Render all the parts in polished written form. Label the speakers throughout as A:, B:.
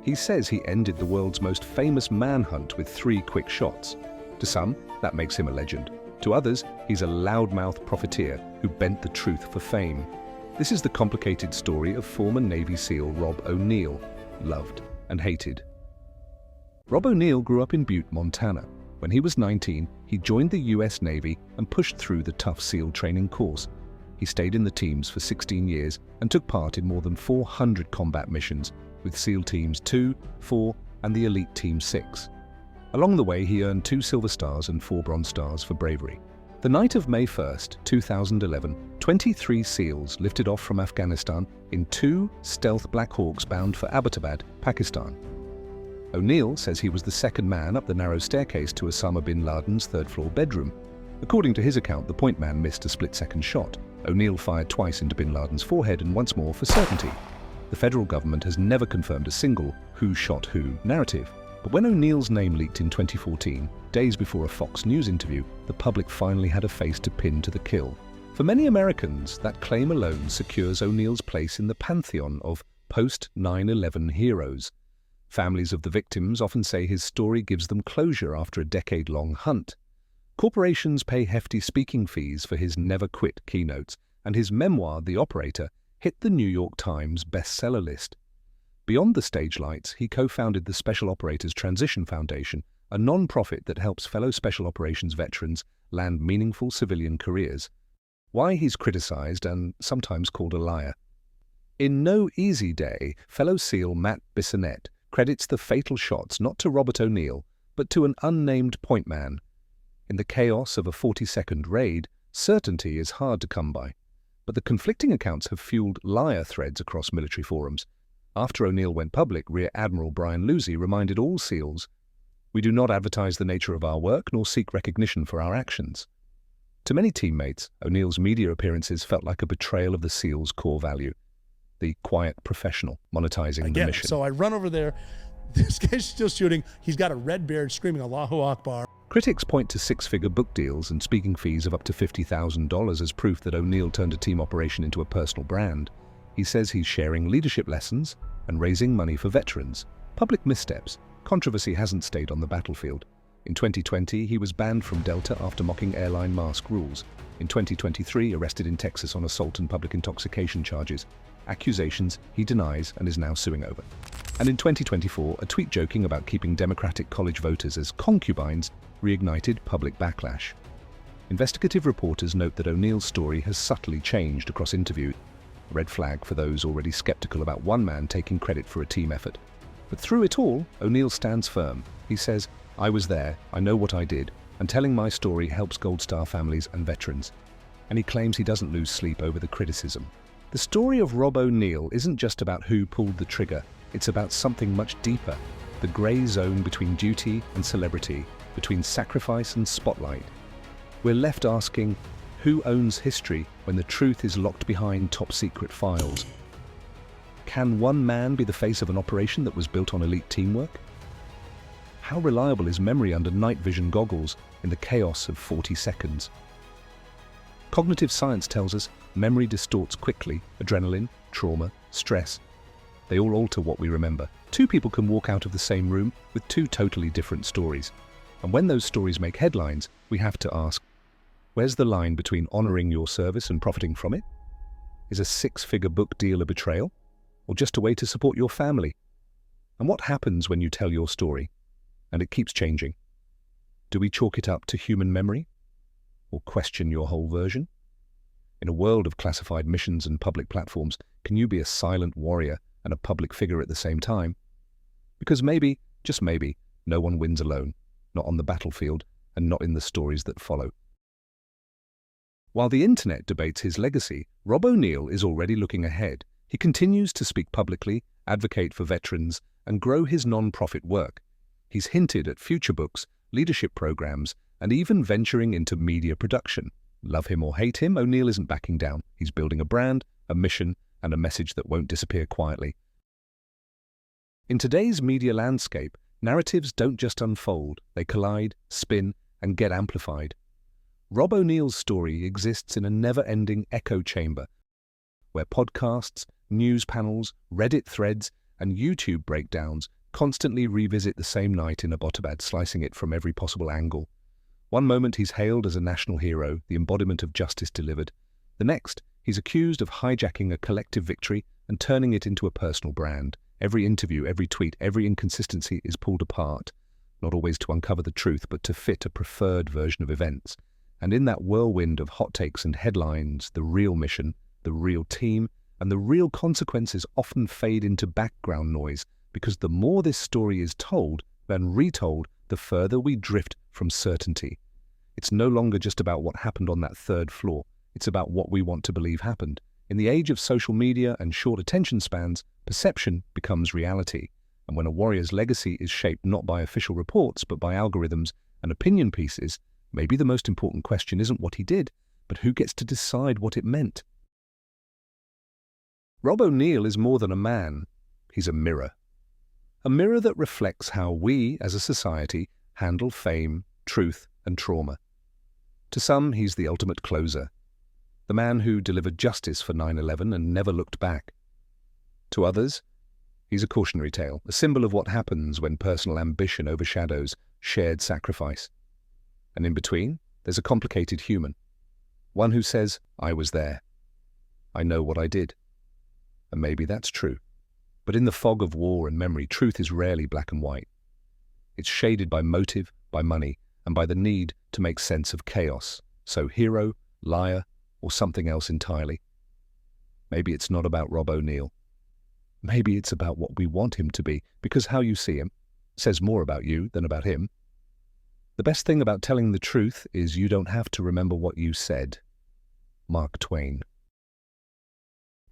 A: He says he ended the world's most famous manhunt with 3 quick shots. To some, that makes him a legend. To others, he's a loudmouth profiteer who bent the truth for fame. This is the complicated story of former Navy SEAL Rob ONeal, loved and hated. Rob ONeal grew up in Butte, Montana. When he was 19, he joined the US Navy and pushed through the tough SEAL training course. He stayed in the teams for 16 years and took part in more than 400 combat missions with SEAL Teams 2, 4, and the Elite Team 6. Along the way, he earned 2 Silver Stars and 4 Bronze Stars for bravery. The night of May 1st, 2011, 23 SEALs lifted off from Afghanistan in 2 stealth Black Hawks bound for Abbottabad, Pakistan. ONeal says he was the second man up the narrow staircase to Osama bin Laden's 3rd-floor bedroom. According to his account, the point man missed a split-second shot. ONeal fired twice into bin Laden's forehead and once more for certainty. The federal government has never confirmed a single who shot who narrative. But when ONeal's name leaked in 2014, days before a Fox News interview, the public finally had a face to pin to the kill. For many Americans, that claim alone secures ONeal's place in the pantheon of post-9/11 heroes. Families of the victims often say his story gives them closure after a decade-long hunt. Corporations pay hefty speaking fees for his never-quit keynotes, and his memoir, The Operator, hit the New York Times bestseller list. Beyond the stage lights, he co-founded the Special Operators Transition Foundation, a non-profit that helps fellow Special Operations veterans land meaningful civilian careers. Why he's criticized and sometimes called a liar. In No Easy Day, fellow SEAL Matt Bissonette credits the fatal shots not to Robert ONeal, but to an unnamed point man. In the chaos of a 40-second raid, certainty is hard to come by. But the conflicting accounts have fueled liar threads across military forums. After ONeal went public, Rear Admiral Brian Lucey reminded all SEALs, "We do not advertise the nature of our work nor seek recognition for our actions." To many teammates, ONeal's media appearances felt like a betrayal of the SEAL's core value, the quiet professional monetizing the mission.
B: So I run over there, this guy's still shooting, he's got a red beard screaming Allahu Akbar.
A: Critics point to 6-figure book deals and speaking fees of up to $50,000 as proof that ONeal turned a team operation into a personal brand. He says he's sharing leadership lessons and raising money for veterans. Public missteps. Controversy hasn't stayed on the battlefield. In 2020, he was banned from Delta after mocking airline mask rules. In 2023, arrested in Texas on assault and public intoxication charges. Accusations he denies and is now suing over. And in 2024, a tweet joking about keeping Democratic college voters as concubines reignited public backlash. Investigative reporters note that ONeal's story has subtly changed across interviews, a red flag for those already skeptical about one man taking credit for a team effort. But through it all, ONeal stands firm. He says, "I was there, I know what I did, and telling my story helps Gold Star families and veterans." And he claims he doesn't lose sleep over the criticism. The story of Rob ONeal isn't just about who pulled the trigger, it's about something much deeper, the grey zone between duty and celebrity, between sacrifice and spotlight. We're left asking, who owns history when the truth is locked behind top-secret files? Can one man be the face of an operation that was built on elite teamwork? How reliable is memory under night vision goggles in the chaos of 40 seconds? Cognitive science tells us memory distorts quickly. Adrenaline, trauma, stress, they all alter what we remember. 2 people can walk out of the same room with 2 totally different stories. And when those stories make headlines, we have to ask, where's the line between honoring your service and profiting from it? Is a 6-figure book deal a betrayal? Or just a way to support your family? And what happens when you tell your story, and it keeps changing? Do we chalk it up to human memory? Or question your whole version? In a world of classified missions and public platforms, can you be a silent warrior and a public figure at the same time? Because maybe, just maybe, no one wins alone, not on the battlefield and not in the stories that follow. While the internet debates his legacy, Rob ONeal is already looking ahead. He continues to speak publicly, advocate for veterans, and grow his non-profit work. He's hinted at future books, leadership programs, and even venturing into media production. Love him or hate him, ONeal isn't backing down. He's building a brand, a mission, and a message that won't disappear quietly. In today's media landscape, narratives don't just unfold, they collide, spin, and get amplified. Rob ONeal's story exists in a never-ending echo chamber, where podcasts, news panels, Reddit threads, and YouTube breakdowns constantly revisit the same night in Abbottabad, slicing it from every possible angle. One moment he's hailed as a national hero, the embodiment of justice delivered. The next, he's accused of hijacking a collective victory and turning it into a personal brand. Every interview, every tweet, every inconsistency is pulled apart, not always to uncover the truth, but to fit a preferred version of events. And in that whirlwind of hot takes and headlines, the real mission, the real team, and the real consequences often fade into background noise, because the more this story is told and retold, the further we drift from certainty. It's no longer just about what happened on that third floor. It's about what we want to believe happened. In the age of social media and short attention spans, perception becomes reality. And when a warrior's legacy is shaped not by official reports, but by algorithms and opinion pieces, maybe the most important question isn't what he did, but who gets to decide what it meant. Rob ONeal is more than a man. He's a mirror. A mirror that reflects how we, as a society, handle fame, truth, and trauma. To some, he's the ultimate closer. The man who delivered justice for 9/11 and never looked back. To others, he's a cautionary tale, a symbol of what happens when personal ambition overshadows shared sacrifice. And in between, there's a complicated human. One who says, I was there. I know what I did. And maybe that's true. But in the fog of war and memory, truth is rarely black and white. It's shaded by motive, by money, and by the need to make sense of chaos. So hero, liar, or something else entirely. Maybe it's not about Rob ONeal. Maybe it's about what we want him to be, because how you see him says more about you than about him. The best thing about telling the truth is you don't have to remember what you said. Mark Twain.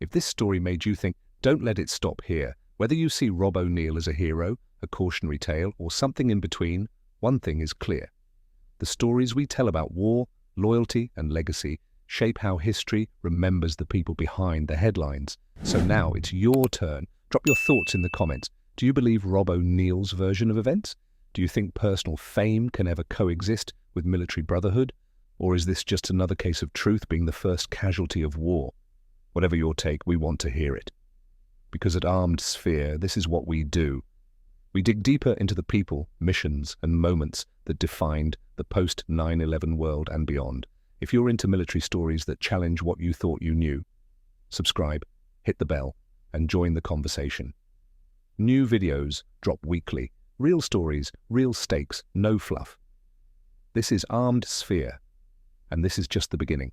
A: If this story made you think, don't let it stop here. Whether you see Rob ONeal as a hero, a cautionary tale, or something in between, one thing is clear. The stories we tell about war, loyalty, and legacy shape how history remembers the people behind the headlines. So now it's your turn. Drop your thoughts in the comments. Do you believe Rob ONeal's version of events? Do you think personal fame can ever coexist with military brotherhood? Or is this just another case of truth being the first casualty of war? Whatever your take, we want to hear it. Because at Armed Sphere, this is what we do. We dig deeper into the people, missions, and moments that defined the post-9/11 world and beyond. If you're into military stories that challenge what you thought you knew, subscribe, hit the bell, and join the conversation. New videos drop weekly. Real stories, real stakes, no fluff. This is Armed Sphere, and this is just the beginning.